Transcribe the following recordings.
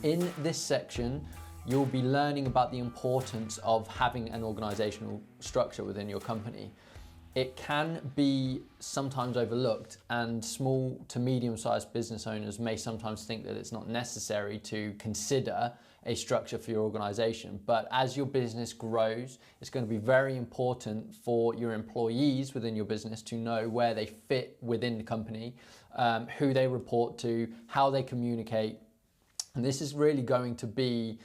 In this section, you'll be learning about the importance of having an organizational structure within your company. It can be sometimes overlooked, and small to medium-sized business owners may sometimes think that it's not necessary to consider a structure for your organization. But as your business grows, it's going to be very important for your employees within your business to know where they fit within the company, who they report to, how they communicate. And this is really going to be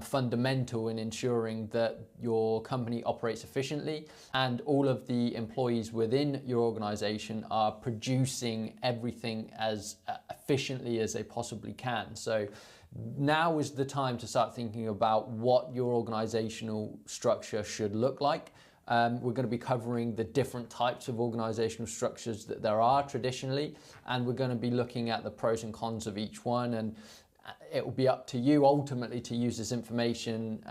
fundamental in ensuring that your company operates efficiently and all of the employees within your organization are producing everything as efficiently as they possibly can. So now is the time to start thinking about what your organizational structure should look like. We're going to be covering the different types of organizational structures that there are traditionally, and we're going to be looking at the pros and cons of each one. And it will be up to you ultimately to use this information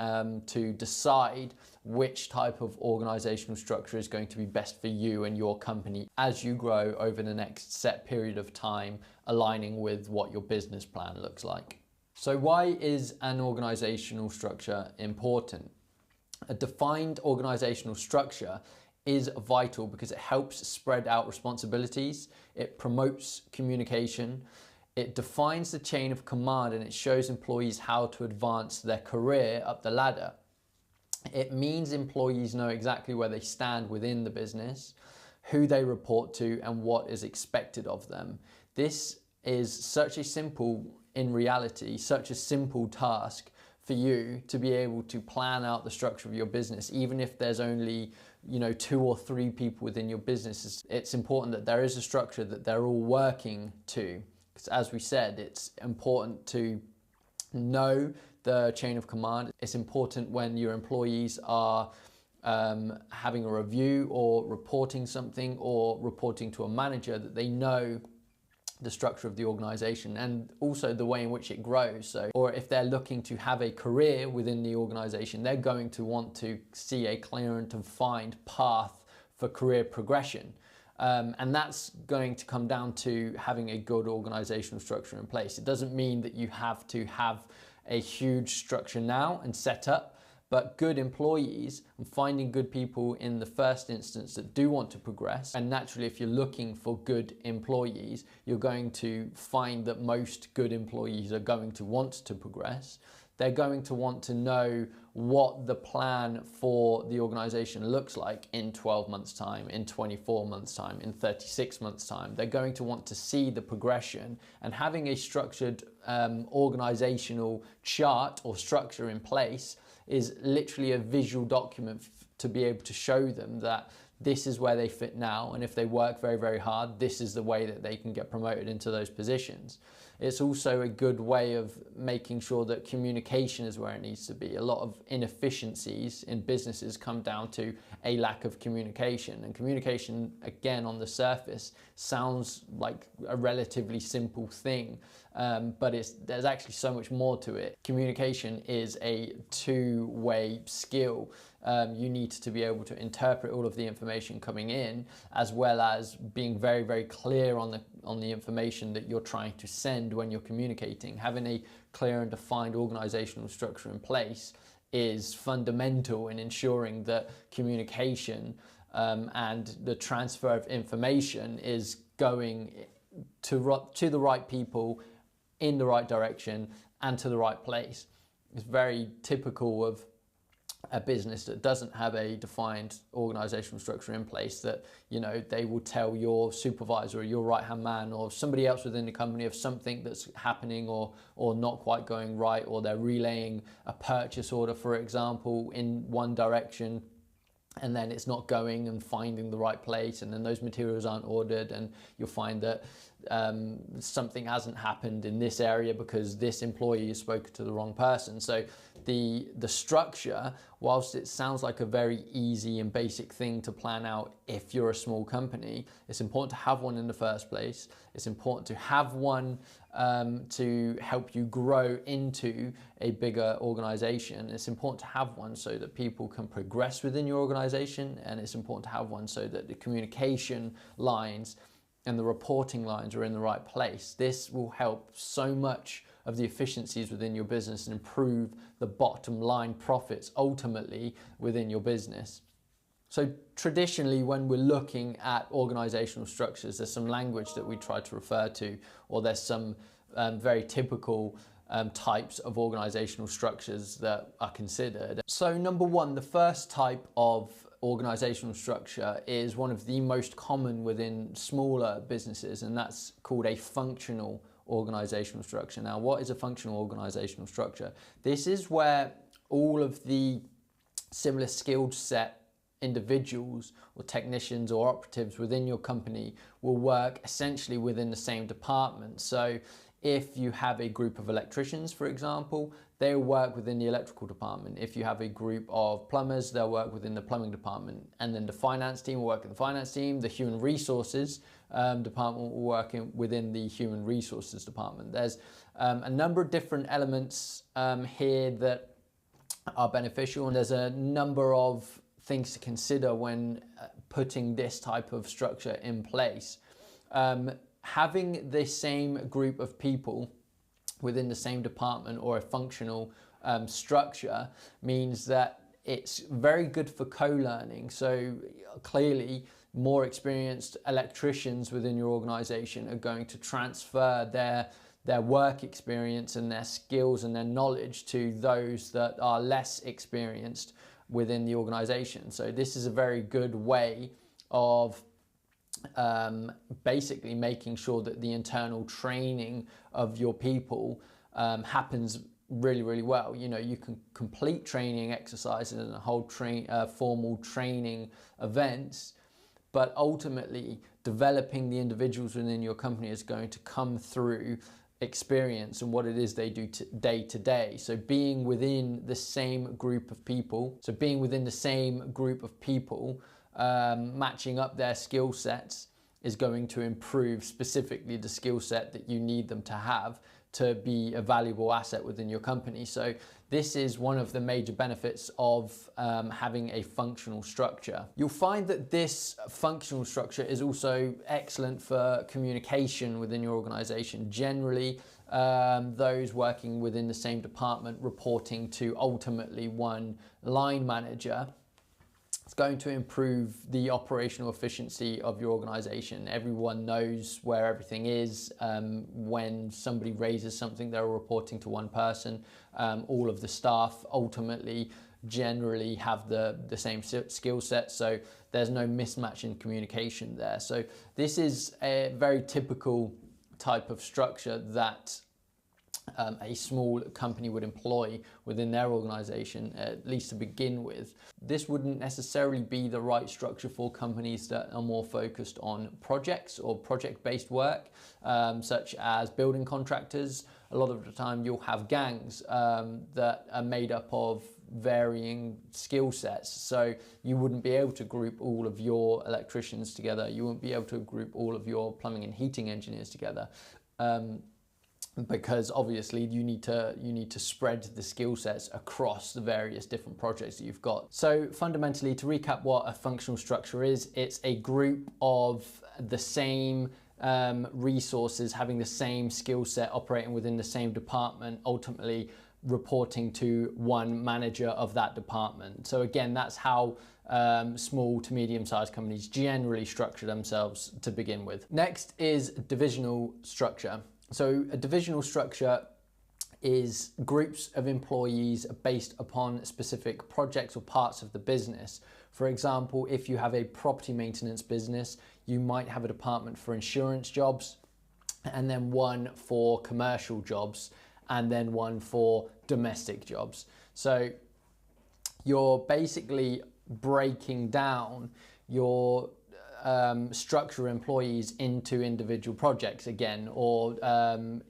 to decide which type of organizational structure is going to be best for you and your company as you grow over the next set period of time, aligning with what your business plan looks like. So why is an organizational structure important? A defined organizational structure is vital because it helps spread out responsibilities, it promotes communication, it defines the chain of command, and it shows employees how to advance their career up the ladder. It means employees know exactly where they stand within the business, who they report to, and what is expected of them. This is such a simple task for you to be able to plan out the structure of your business, even if there's only 2 or 3 people within your business. It's important that there is a structure that they're all working to. As we said, it's important to know the chain of command. It's important when your employees are having a review or reporting something or reporting to a manager that they know the structure of the organization and also the way in which it grows. Or if they're looking to have a career within the organization, they're going to want to see a clear and defined path for career progression. And that's going to come down to having a good organizational structure in place. It doesn't mean that you have to have a huge structure now and set up, but good employees and finding good people in the first instance that do want to progress. And naturally, if you're looking for good employees, you're going to find that most good employees are going to want to progress. They're going to want to know what the plan for the organization looks like in 12 months' time, in 24 months' time, in 36 months' time. They're going to want to see the progression, and having a structured organizational chart or structure in place is literally a visual document to be able to show them that this is where they fit now, and if they work very, very hard, this is the way that they can get promoted into those positions. It's also a good way of making sure that communication is where it needs to be. A lot of inefficiencies in businesses come down to a lack of communication. And communication, again, on the surface, sounds like a relatively simple thing, but there's actually so much more to it. Communication is a two-way skill. You need to be able to interpret all of the information coming in, as well as being very, very clear on the information that you're trying to send when you're communicating. Having a clear and defined organizational structure in place is fundamental in ensuring that communication and the transfer of information is going to the right people in the right direction and to the right place. It's very typical of a business that doesn't have a defined organizational structure in place that, they will tell your supervisor or your right-hand man or somebody else within the company of something that's happening or not quite going right, or they're relaying a purchase order, for example, in one direction, and then it's not going and finding the right place, and then those materials aren't ordered, and you'll find that something hasn't happened in this area because this employee has spoken to the wrong person. So the structure, whilst it sounds like a very easy and basic thing to plan out if you're a small company, it's important to have one in the first place. It's important to have one to help you grow into a bigger organization. It's important to have one so that people can progress within your organization, and it's important to have one so that the communication lines and the reporting lines are in the right place. This will help so much of the efficiencies within your business and improve the bottom line profits ultimately within your business. So traditionally, when we're looking at organizational structures, there's some language that we try to refer to, or there's some very typical types of organizational structures that are considered. So number one, the first type of organizational structure is one of the most common within smaller businesses, and that's called a functional organizational structure. Now, what is a functional organizational structure? This is where all of the similar skill set individuals or technicians or operatives within your company will work essentially within the same department. So if you have a group of electricians, for example, they'll work within the electrical department. If you have a group of plumbers, they'll work within the plumbing department. And then the finance team will work in the finance team. The human resources department will work within the human resources department. There's a number of different elements here that are beneficial, and there's a number of things to consider when putting this type of structure in place. Having the same group of people within the same department or a functional structure means that it's very good for co-learning. So clearly, more experienced electricians within your organization are going to transfer their work experience and their skills and their knowledge to those that are less experienced within the organization. So this is a very good way of basically making sure that the internal training of your people happens really, really well. You know, you can complete training exercises and a whole formal training events, but ultimately developing the individuals within your company is going to come through experience and what it is they do day to day. So being within the same group of people, matching up their skill sets is going to improve specifically the skill set that you need them to have to be a valuable asset within your company. So this is one of the major benefits of having a functional structure. You'll find that this functional structure is also excellent for communication within your organization. Generally, those working within the same department reporting to ultimately one line manager, it's going to improve the operational efficiency of your organization. Everyone knows where everything is. When somebody raises something, they're reporting to one person. All of the staff ultimately generally have the same skill set, so there's no mismatch in communication there. So this is a very typical type of structure that a small company would employ within their organization, at least to begin with. This wouldn't necessarily be the right structure for companies that are more focused on projects or project-based work, such as building contractors. A lot of the time you'll have gangs that are made up of varying skill sets. So you wouldn't be able to group all of your electricians together. You wouldn't be able to group all of your plumbing and heating engineers together. Because obviously you need to spread the skill sets across the various different projects that you've got. So fundamentally, to recap what a functional structure is, it's a group of the same resources having the same skill set operating within the same department, ultimately reporting to one manager of that department. So again, that's how small to medium-sized companies generally structure themselves to begin with. Next is divisional structure. So a divisional structure is groups of employees based upon specific projects or parts of the business. For example, if you have a property maintenance business, you might have a department for insurance jobs, and then one for commercial jobs, and then one for domestic jobs. So you're basically breaking down your structure employees into individual projects again, or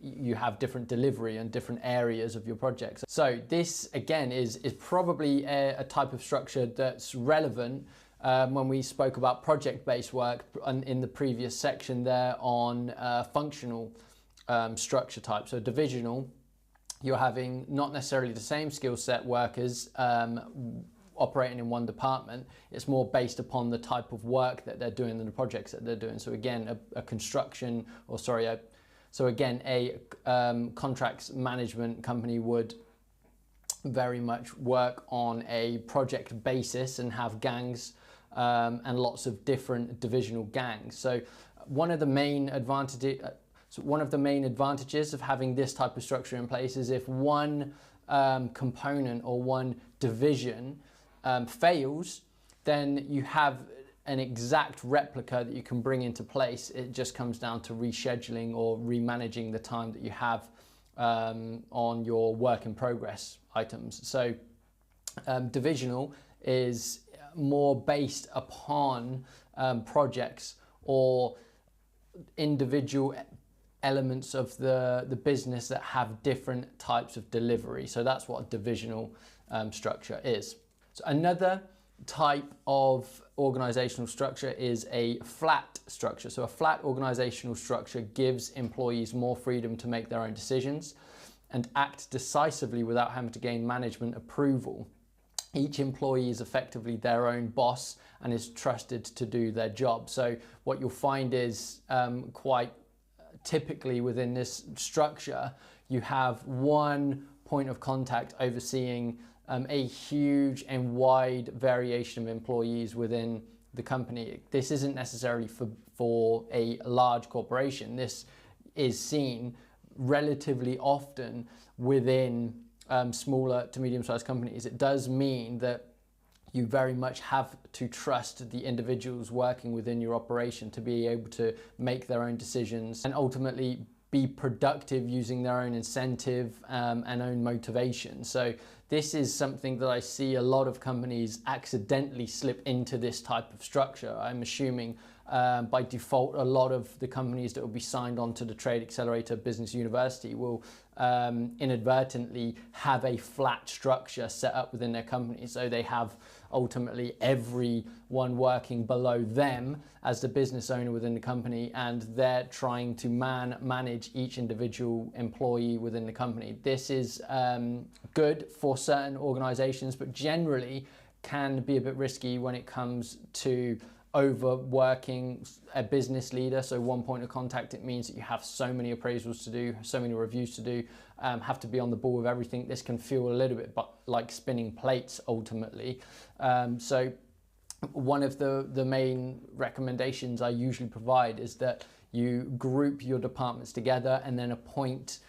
you have different delivery and different areas of your projects. So this again is probably a type of structure that's relevant when we spoke about project-based work in the previous section there on functional structure type. So divisional, you're having not necessarily the same skill set workers operating in one department. It's more based upon the type of work that they're doing and the projects that they're doing. So again, a So again, a contracts management company would very much work on a project basis and have gangs and lots of different divisional gangs. So one of the main advantages of having this type of structure in place is if one component or one division fails, then you have an exact replica that you can bring into place. It just comes down to rescheduling or remanaging the time that you have on your work in progress items. So divisional is more based upon projects or individual elements of the business that have different types of delivery. So that's what a divisional structure is. So another type of organizational structure is a flat structure. So a flat organizational structure gives employees more freedom to make their own decisions and act decisively without having to gain management approval. Each employee is effectively their own boss and is trusted to do their job. So what you'll find is quite typically within this structure, you have one point of contact overseeing a huge and wide variation of employees within the company. This isn't necessarily for a large corporation. This is seen relatively often within smaller to medium-sized companies. It does mean that you very much have to trust the individuals working within your operation to be able to make their own decisions and ultimately be productive using their own incentive and own motivation. So this is something that I see a lot of companies accidentally slip into this type of structure. I'm assuming by default, a lot of the companies that will be signed on to the Trade Accelerator Business University will inadvertently have a flat structure set up within their company. So they have ultimately everyone working below them as the business owner within the company, and they're trying to manage each individual employee within the company. This is good for certain organizations, but generally can be a bit risky when it comes to overworking a business leader. So one point of contact, it means that you have so many appraisals to do, so many reviews to do, have to be on the ball with everything. This can feel a little bit like spinning plates ultimately. So one of the main recommendations I usually provide is that you group your departments together and then appoint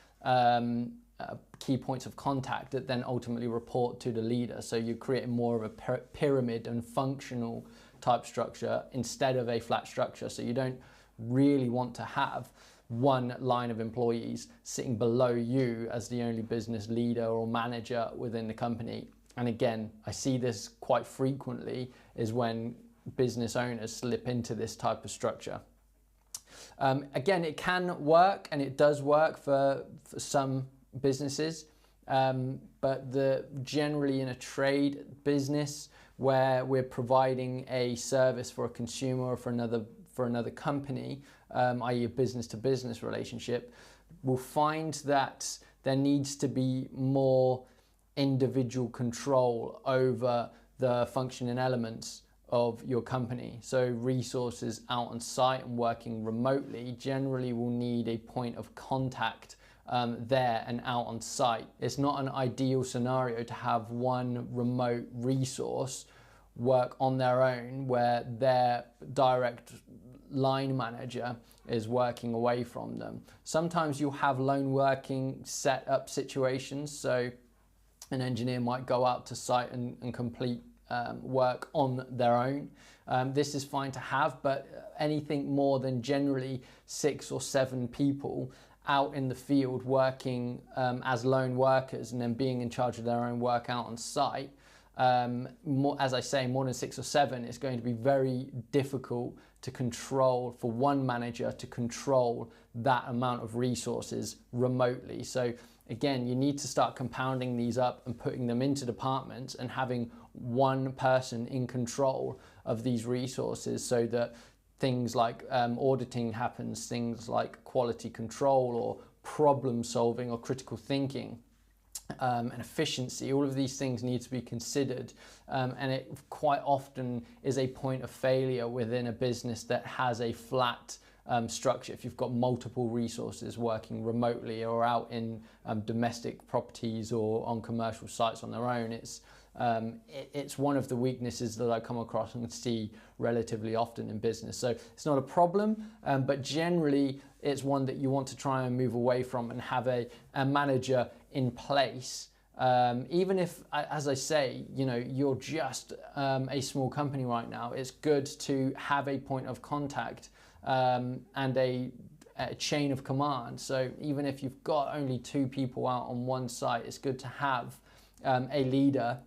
key points of contact that then ultimately report to the leader. So you create more of a pyramid and functional type structure instead of a flat structure. So you don't really want to have one line of employees sitting below you as the only business leader or manager within the company. And again, I see this quite frequently is when business owners slip into this type of structure. Again, it can work and it does work for some businesses, but generally in a trade business where we're providing a service for a consumer or for another company, i.e. a business-to-business relationship, we'll find that there needs to be more individual control over the functioning elements of your company. So resources out on site and working remotely generally will need a point of contact there and out on site. It's not an ideal scenario to have one remote resource work on their own where their direct line manager is working away from them. Sometimes you'll have lone working set up situations. So an engineer might go out to site and complete work on their own. This is fine to have, but anything more than generally 6 or 7 people out in the field working as lone workers and then being in charge of their own work out on site, as I say, more than 6 or 7, it's going to be very difficult to control, for one manager to control that amount of resources remotely. So again, you need to start compounding these up and putting them into departments and having one person in control of these resources so that things like auditing happens, things like quality control or problem solving or critical thinking and efficiency, all of these things need to be considered, and it quite often is a point of failure within a business that has a flat structure. If you've got multiple resources working remotely or out in domestic properties or on commercial sites on their own, it's one of the weaknesses that I come across and see relatively often in business. So it's not a problem, but generally it's one that you want to try and move away from and have a manager in place. Even if, as I say, you're just a small company right now, it's good to have a point of contact and a chain of command. So even if you've got only 2 people out on one site, it's good to have a leader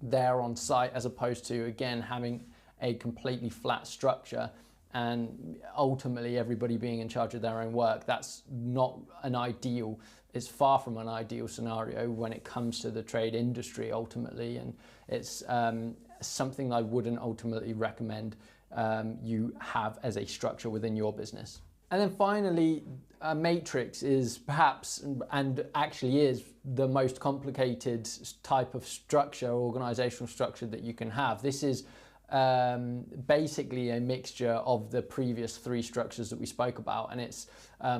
there on site, as opposed to, again, having a completely flat structure and ultimately everybody being in charge of their own work. That's not an ideal, it's far from an ideal scenario when it comes to the trade industry ultimately, and it's something I wouldn't ultimately recommend you have as a structure within your business. And then finally, a matrix is perhaps, and actually is, the most complicated type of structure, organizational structure that you can have. This is basically a mixture of the previous 3 structures that we spoke about, and it's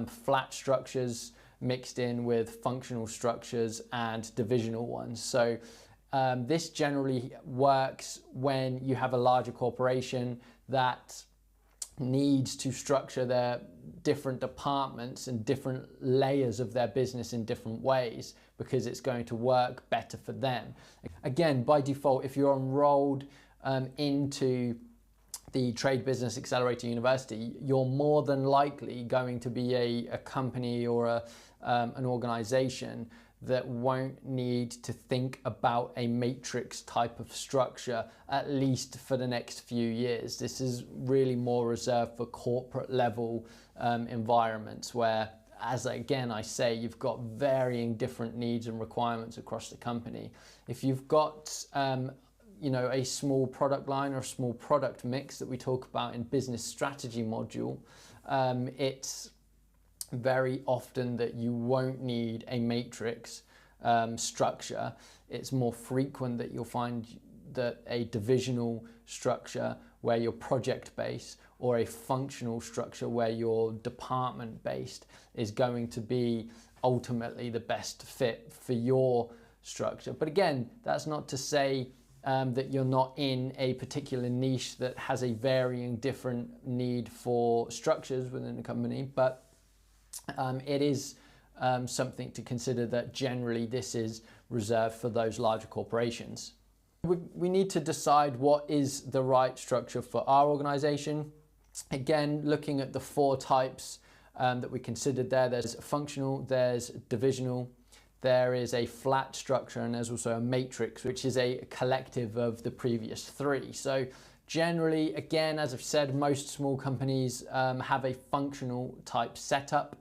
flat structures mixed in with functional structures and divisional ones. So this generally works when you have a larger corporation that needs to structure their different departments and different layers of their business in different ways, because it's going to work better for them. Again, by default, if you're enrolled into the Trade Business Accelerator University, you're more than likely going to be a company or an organization that won't need to think about a matrix type of structure, at least for the next few years. This is really more reserved for corporate level environments where, as again I say, you've got varying different needs and requirements across the company. If you've got a small product line or a small product mix that we talk about in business strategy module, it's very often that you won't need a matrix structure. It's more frequent that you'll find that a divisional structure where you're project based, or a functional structure where you're department based, is going to be ultimately the best fit for your structure. But again, that's not to say that you're not in a particular niche that has a varying different need for structures within the company, but it is something to consider that generally this is reserved for those larger corporations. We need to decide what is the right structure for our organization. Again, looking at the 4 types that we considered there's functional, there's divisional, there is a flat structure, and there's also a matrix, which is a collective of the previous 3. So generally, again, as I've said, most small companies have a functional type setup.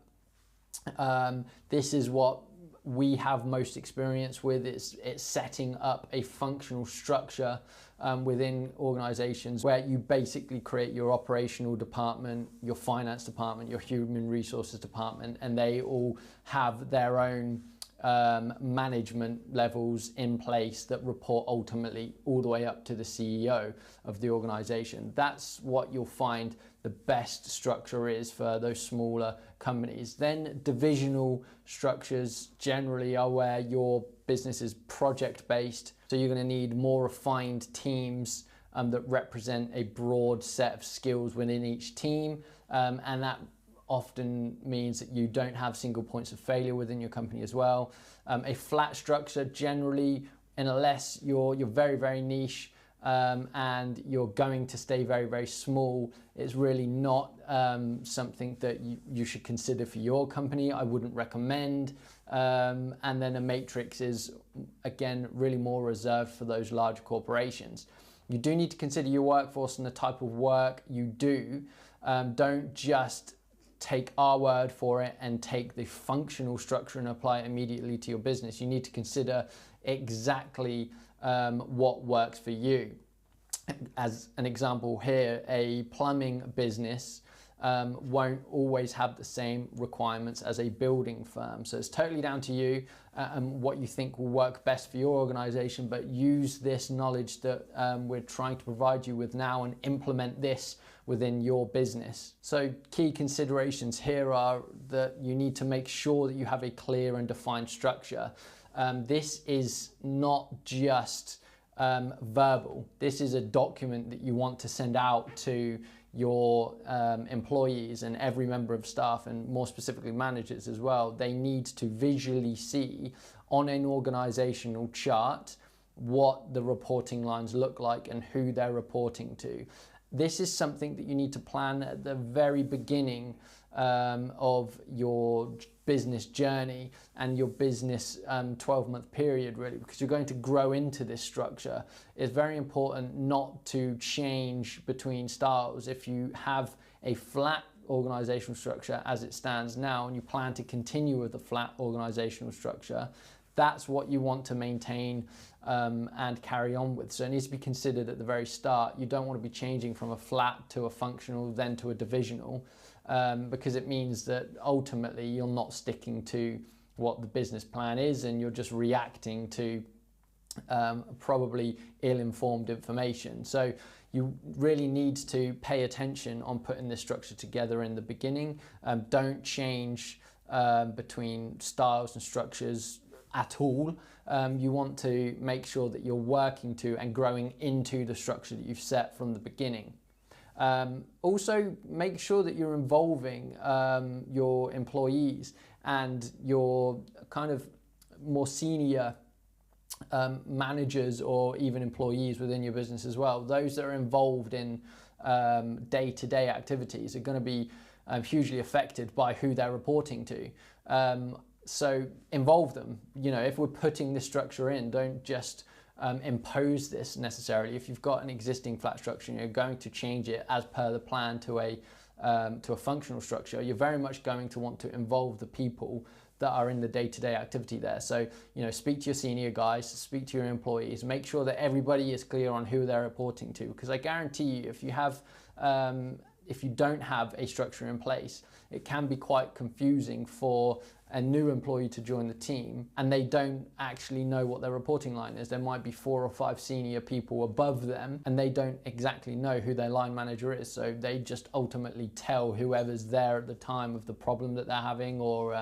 This is what we have most experience with. It's setting up a functional structure within organizations where you basically create your operational department, your finance department, your human resources department, and they all have their own management levels in place that report ultimately all the way up to the CEO of the organization. That's what you'll find the best structure is for those smaller companies. Then divisional structures generally are where your business is project based, so you're going to need more refined teams that represent a broad set of skills within each team, and that often means that you don't have single points of failure within your company as well. A flat structure generally, unless you're very, very niche and you're going to stay very, very small, it's really not something that you should consider for your company. I wouldn't recommend. And then a matrix is, again, really more reserved for those large corporations. You do need to consider your workforce and the type of work you do. Don't just take our word for it and take the functional structure and apply it immediately to your business. You need to consider exactly what works for you. As an example here, a plumbing business won't always have the same requirements as a building firm. So it's totally down to you and what you think will work best for your organization, but use this knowledge that we're trying to provide you with now and implement this within your business. So key considerations here are that you need to make sure that you have a clear and defined structure. This is not just verbal. This is a document that you want to send out to your employees and every member of staff, and more specifically managers as well. They need to visually see on an organizational chart what the reporting lines look like and who they're reporting to. This is something that you need to plan at the very beginning of your business journey and your business 12-month period, really, because you're going to grow into this structure. It's very important not to change between styles. If you have a flat organizational structure as it stands now and you plan to continue with a flat organizational structure, that's what you want to maintain and carry on with. So it needs to be considered at the very start. You don't want to be changing from a flat to a functional, then to a divisional, because it means that ultimately you're not sticking to what the business plan is and you're just reacting to probably ill-informed information. So you really need to pay attention on putting this structure together in the beginning. Don't change between styles and structures at all. You want to make sure that you're working to and growing into the structure that you've set from the beginning. Also, make sure that you're involving your employees and your kind of more senior managers or even employees within your business as well. Those that are involved in day-to-day activities are going to be hugely affected by who they're reporting to. So involve them. You know, if we're putting this structure in, don't just impose this necessarily. If you've got an existing flat structure and you're going to change it as per the plan to a functional structure, you're very much going to want to involve the people that are in the day-to-day activity there. So, you know, speak to your senior guys, speak to your employees, make sure that everybody is clear on who they're reporting to, because I guarantee you, if you don't have a structure in place, it can be quite confusing for a new employee to join the team and they don't actually know what their reporting line is. There might be 4 or 5 senior people above them and they don't exactly know who their line manager is. So they just ultimately tell whoever's there at the time of the problem that they're having or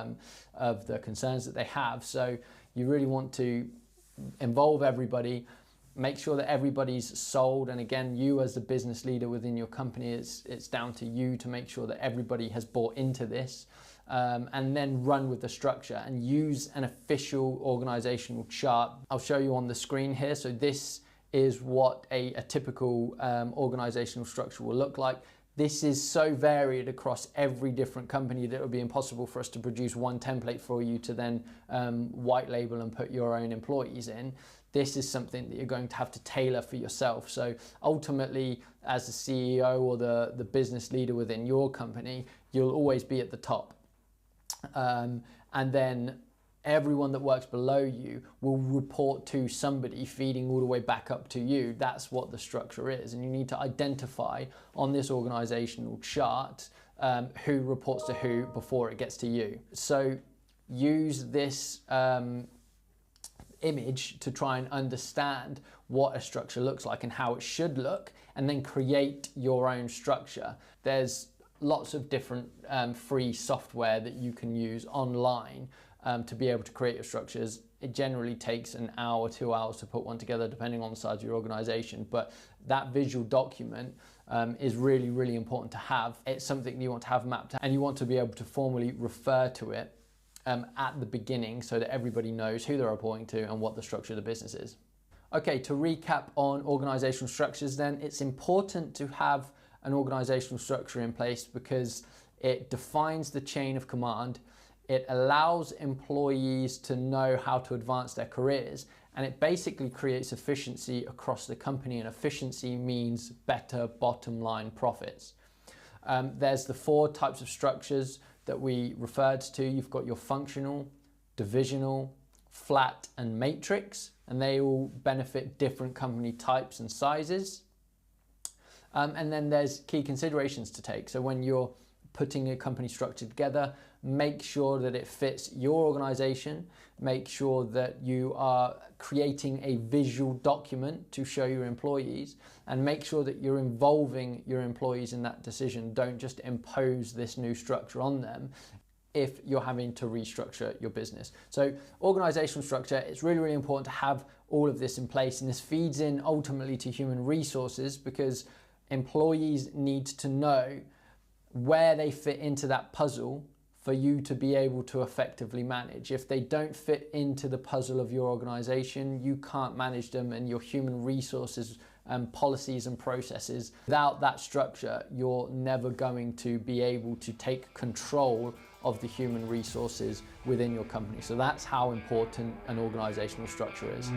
of the concerns that they have. So you really want to involve everybody. Make sure that everybody's sold, and again, you as the business leader within your company, it's down to you to make sure that everybody has bought into this, and then run with the structure and use an official organizational chart. I'll show you on the screen here. So this is what a typical organizational structure will look like. This is so varied across every different company that it would be impossible for us to produce one template for you to then white label and put your own employees in. This is something that you're going to have to tailor for yourself. So ultimately, as the CEO or the business leader within your company, you'll always be at the top. And then everyone that works below you will report to somebody feeding all the way back up to you. That's what the structure is. And you need to identify on this organizational chart who reports to who before it gets to you. So use this image to try and understand what a structure looks like and how it should look, and then create your own structure. There's lots of different free software that you can use online to be able to create your structures. It generally takes an hour, 2 hours to put one together, depending on the size of your organization. But that visual document is really, really important to have. It's something you want to have mapped out, and you want to be able to formally refer to it at the beginning so that everybody knows who they're reporting to and what the structure of the business is. Okay, to recap on organizational structures then, it's important to have an organizational structure in place because it defines the chain of command, it allows employees to know how to advance their careers, and it basically creates efficiency across the company, and efficiency means better bottom line profits. There's the 4 types of structures that we referred to. You've got your functional, divisional, flat, and matrix, and they all benefit different company types and sizes. And then there's key considerations to take. So when you're putting a company structure together, make sure that it fits your organization, make sure that you are creating a visual document to show your employees, and make sure that you're involving your employees in that decision. Don't just impose this new structure on them if you're having to restructure your business. So organizational structure, it's really, really important to have all of this in place, and this feeds in ultimately to human resources, because employees need to know where they fit into that puzzle for you to be able to effectively manage. If they don't fit into the puzzle of your organization, you can't manage them, and your human resources and policies and processes, without that structure, you're never going to be able to take control of the human resources within your company. So that's how important an organizational structure is.